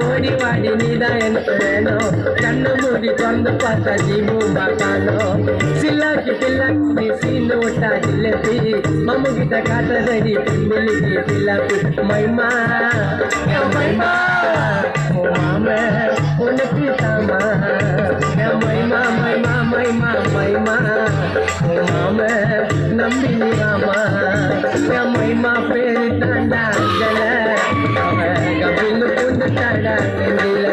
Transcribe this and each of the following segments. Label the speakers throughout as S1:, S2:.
S1: ஓடி வாடி நீதான் எனக்கு வேணும் கண்ணு மூடி திறந்து பார்த்தா ஜீபூம்பா காணோம் சில்லாக்கி பில்லாக்கி நீ சீனு விட்டா ஜில்லப்பி மம்மு கிட்ட காட்டுறடி பிள்ளைக்கு பில்லாப்பி மைமா மைமா ஓ மாம உனக்கு தாமா மைமா மைமா மைமா மைமா ஓ மாம நம்பி நீராமா மைமா பேரு தாண்டா ஜல கபில் புந்து தாண்டா நெஞ்சில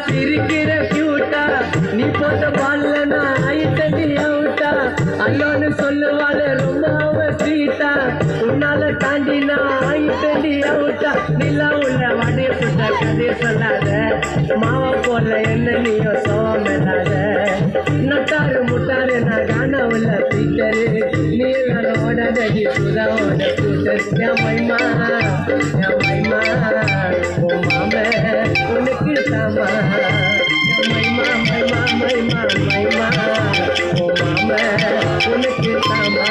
S1: சிரிக்கிற கியூட்டா நீ போட்ட பால்ல நான் ஆயிட்டடி அவுட்டா அல்லோன்னு சொல்லுவாள் ரொம்ப அவசீட்டா உன்னால தாண்டி நான் ஆயிட்டடி அவுட்டா நிலா உள்ள வடைய சுட்ட கதைய சொல்லாத மாவா போல என்ன நீயோ சோமலாத நட்டாரு முட்டாரு நான் காண உள்ள பீட்டரு நீ ஓடடி சுதாவோட கூட்டர் என் மைமா ஓ மாம உனக்கு தாமா மைமா மைமா மைமா மைமா ஓ மாம உனக்கு தாமா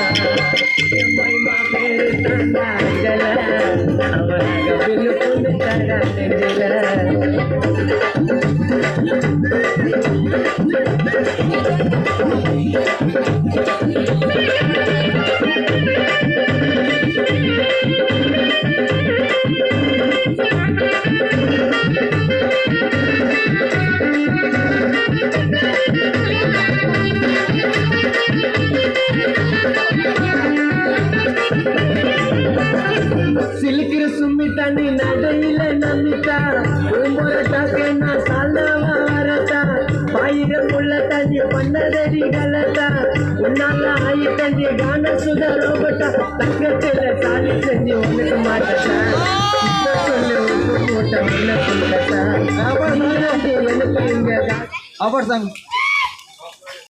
S1: மைமா பேரு தாண்டா ஜல அவராக பில்லு கொண்டு தாண்டா நெஞ்சில சிலுக்கிற சும்மி தண்ணி நடையில நம்பித்தா உம்போரட்டாக்க நான் சாலவா வரத்தா பாயிரம் உள்ள தண்ணி பண்ணதடி கலத்தா உன்னால ஆயி தண்ணி கான சுத ரோபட்டா தக்கத்துல சாலி செஞ்சு உனக்கு மாட்டா சொல்லு மூட்டை உள்ள எனக்கு இங்க
S2: அவர்